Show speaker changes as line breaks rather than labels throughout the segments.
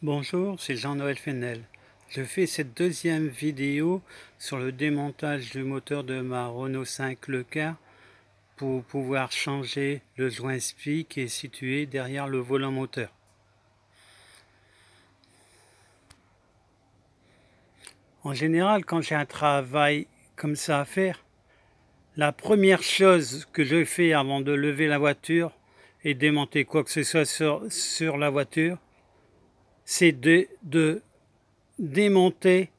Bonjour, c'est Jean-Noël Fenel. Je fais cette deuxième vidéo sur le démontage du moteur de ma Renault 5 Le-Car pour pouvoir changer le joint SPI qui est situé derrière le volant moteur. En général, quand j'ai un travail comme ça à faire, la première chose que je fais avant de lever la voiture et démonter quoi que ce soit sur la voiture, c'est de démonter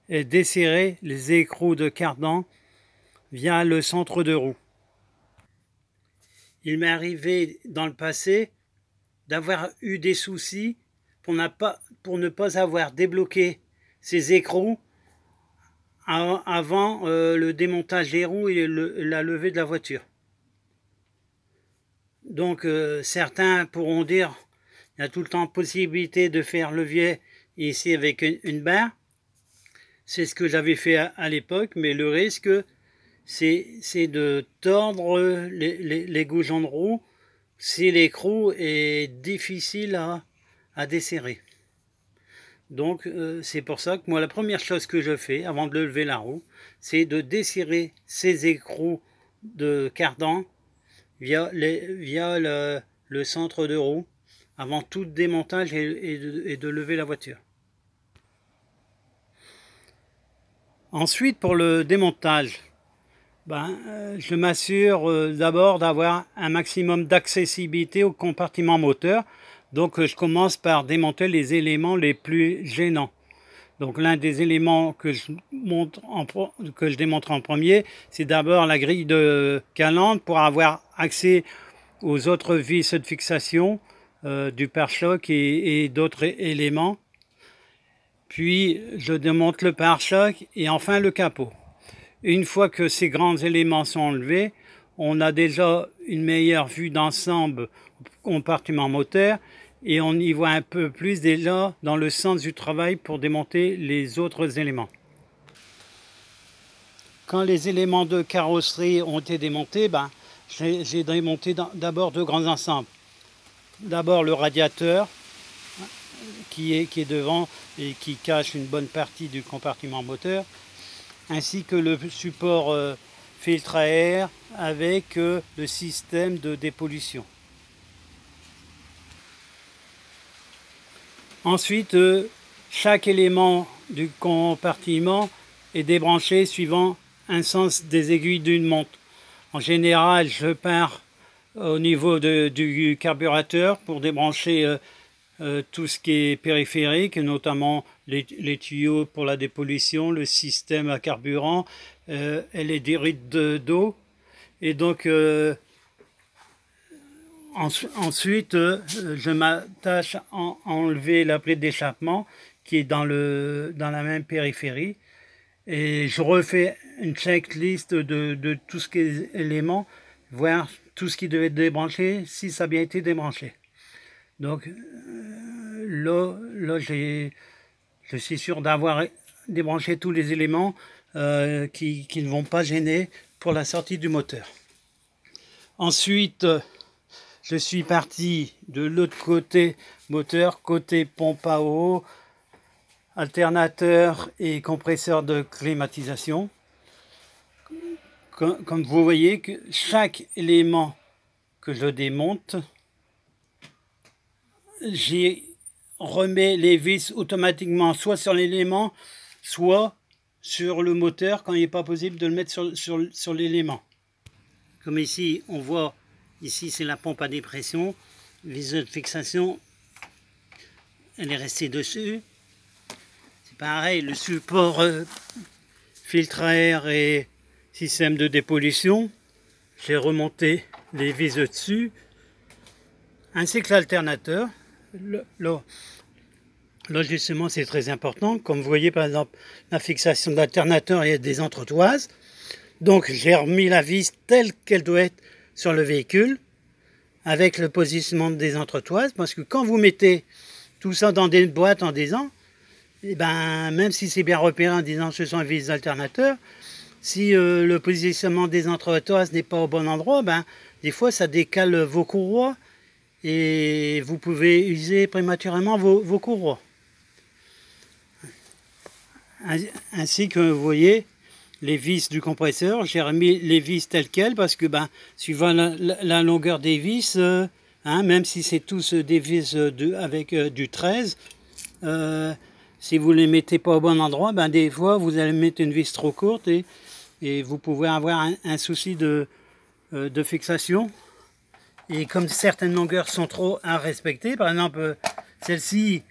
et desserrer les écrous de cardan via le centre de roue. Il m'est arrivé dans le passé d'avoir eu des soucis pour ne pas avoir débloqué ces écrous avant le démontage des roues et la levée de la voiture. Donc certains pourront dire il y a tout le temps possibilité de faire levier ici avec une barre. C'est ce que j'avais fait à l'époque, mais le risque c'est de tordre les goujons de roue si l'écrou est difficile à desserrer. Donc c'est pour ça que moi la première chose que je fais avant de lever la roue, c'est de desserrer ces écrous de cardan via le centre de roue avant tout démontage et de lever la voiture. Ensuite, pour le démontage, je m'assure d'abord d'avoir un maximum d'accessibilité au compartiment moteur. Donc je commence par démonter les éléments les plus gênants. Donc l'un des éléments que je démonte en premier, c'est d'abord la grille de calandre pour avoir accès aux autres vis de fixation du pare-choc et d'autres éléments. Puis je démonte le pare-choc et enfin le capot. Une fois que ces grands éléments sont enlevés, on a déjà une meilleure vue d'ensemble au compartiment moteur et on y voit un peu plus déjà dans le sens du travail pour démonter les autres éléments. Quand les éléments de carrosserie ont été démontés, j'ai démonté d'abord deux grands ensembles. D'abord le radiateur qui est devant et qui cache une bonne partie du compartiment moteur, ainsi que le support filtre à air avec le système de dépollution. Ensuite, chaque élément du compartiment est débranché suivant un sens des aiguilles d'une montre. En général, je pars au niveau du carburateur pour débrancher tout ce qui est périphérique, notamment les tuyaux pour la dépollution, le système à carburant et les dérives d'eau. Et donc ensuite je m'attache à enlever la plaie d'échappement qui est dans la même périphérie. Et je refais une checklist de tout ce qui est éléments, voir tout ce qui devait être débranché, si ça a bien été débranché. Donc là je suis sûr d'avoir débranché tous les éléments qui ne vont pas gêner pour la sortie du moteur. Ensuite, je suis parti de l'autre côté moteur, côté pompe à eau, alternateur et compresseur de climatisation. Comme vous voyez, que chaque élément que je démonte, j'y remets les vis automatiquement soit sur l'élément, soit sur le moteur quand il n'est pas possible de le mettre sur l'élément. Comme ici, on voit, ici c'est la pompe à dépression, vis de fixation, elle est restée dessus. C'est pareil, le support filtre à air et système de dépollution, j'ai remonté les vis dessus, ainsi que l'alternateur. Là justement c'est très important, comme vous voyez par exemple la fixation de l'alternateur, il y a des entretoises, donc j'ai remis la vis telle qu'elle doit être sur le véhicule avec le positionnement des entretoises, parce que quand vous mettez tout ça dans des boîtes en disant, même si c'est bien repéré en disant que ce sont les vis d'alternateur, si le positionnement des entretoises n'est pas au bon endroit, des fois ça décale vos courroies et vous pouvez user prématurément vos courroies. Ainsi que vous voyez les vis du compresseur, j'ai remis les vis telles quelles parce que suivant la longueur des vis, même si c'est tous des vis avec du 13, si vous ne les mettez pas au bon endroit, des fois vous allez mettre une vis trop courte et vous pouvez avoir un souci de fixation. Et comme certaines longueurs sont trop à respecter, par exemple celle-ci,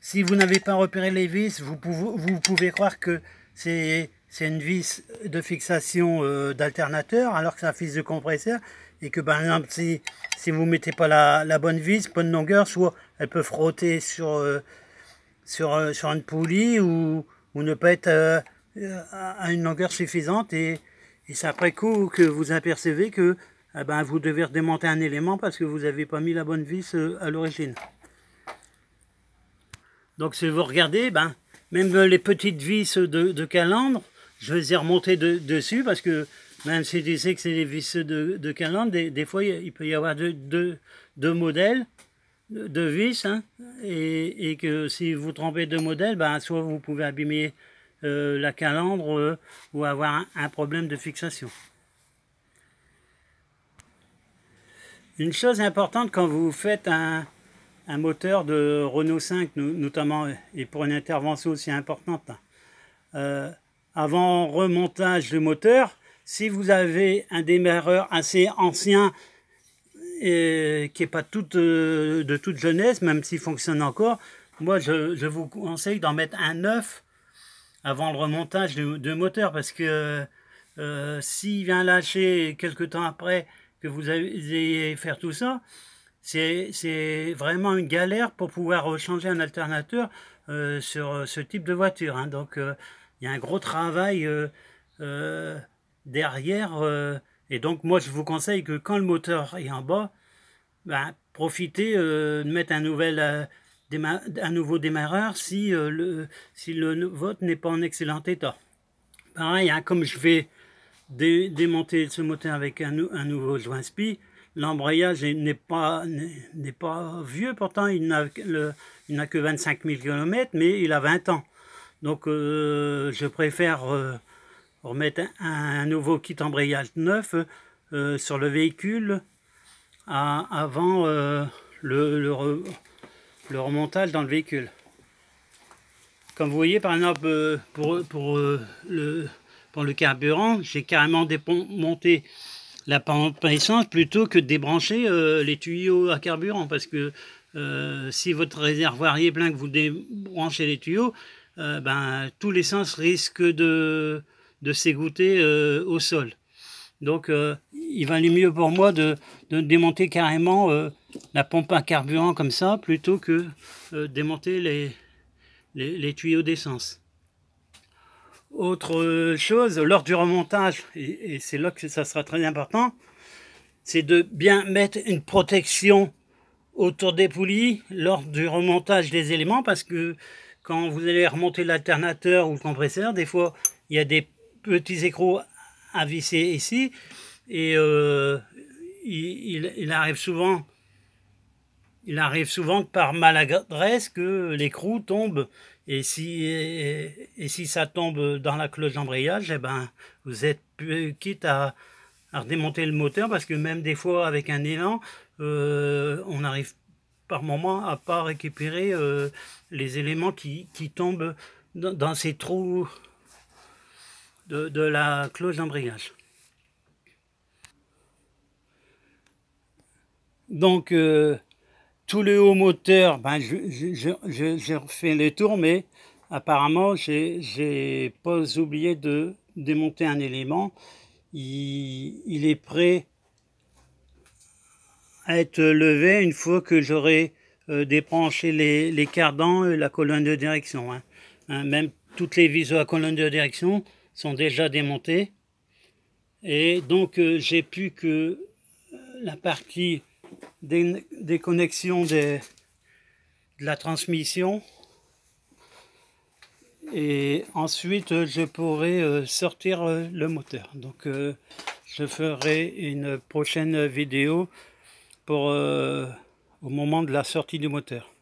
si vous n'avez pas repéré les vis, vous pouvez croire que c'est une vis de fixation d'alternateur, alors que c'est une vis de compresseur, et que par exemple si vous ne mettez pas la bonne vis, bonne longueur, soit elle peut frotter sur une poulie ou ne pas être à une longueur suffisante, et c'est après coup que vous apercevez que vous devez redémonter un élément parce que vous n'avez pas mis la bonne vis à l'origine. Donc si vous regardez, même les petites vis de calandre, je les ai remontées dessus parce que même si tu sais que c'est des vis de calandre, des fois il peut y avoir deux modèles de vis, et que si vous trompez de modèle, soit vous pouvez abîmer la calandre ou avoir un problème de fixation. Une chose importante quand vous faites un moteur de Renault 5 notamment, et pour une intervention aussi importante, avant remontage du moteur, si vous avez un démarreur assez ancien et qui n'est pas de toute jeunesse, même s'il fonctionne encore, moi je vous conseille d'en mettre un neuf avant le remontage du moteur, parce que s'il vient lâcher quelques temps après que vous ayez faire tout ça, c'est vraiment une galère pour pouvoir changer un alternateur sur ce type de voiture. Donc il y a un gros travail derrière, et donc moi je vous conseille que quand le moteur est en bas, profitez de mettre un nouveau démarreur si le vôtre n'est pas en excellent état. Pareil, comme je vais démonter ce moteur avec un nouveau joint spi, l'embrayage n'est pas vieux, pourtant il n'a que 25 000 km, mais il a 20 ans. Donc je préfère remettre un nouveau kit embrayage neuf sur le véhicule avant le remontage dans le véhicule. Comme vous voyez, par exemple, pour le carburant, j'ai carrément démonté la pompe à essence plutôt que de débrancher les tuyaux à carburant, parce que si votre réservoir est plein, que vous débranchez les tuyaux, tout l'essence risque de s'égoutter au sol. Donc il valait mieux pour moi de démonter carrément la pompe à carburant comme ça, plutôt que démonter les tuyaux d'essence. Autre chose, lors du remontage, et c'est là que ça sera très important, c'est de bien mettre une protection autour des poulies lors du remontage des éléments, parce que quand vous allez remonter l'alternateur ou le compresseur, des fois il y a des petits écrous à visser ici, et il arrive souvent que par maladresse que l'écrou tombe, et si ça tombe dans la cloche d'embrayage, vous êtes quitte à redémonter le moteur, parce que même des fois avec un élan, on arrive par moment à pas récupérer les éléments qui tombent dans ces trous de la cloche d'embrayage. Donc tout le haut moteur, j'ai refait les tours, mais apparemment j'ai pas oublié de démonter un élément. Il est prêt à être levé une fois que j'aurai débranché les cardans et la colonne de direction. Même toutes les vis de la colonne de direction sont déjà démontées, et donc j'ai plus que la partie des connexions de la transmission, et ensuite je pourrai sortir le moteur. Donc je ferai une prochaine vidéo pour au moment de la sortie du moteur.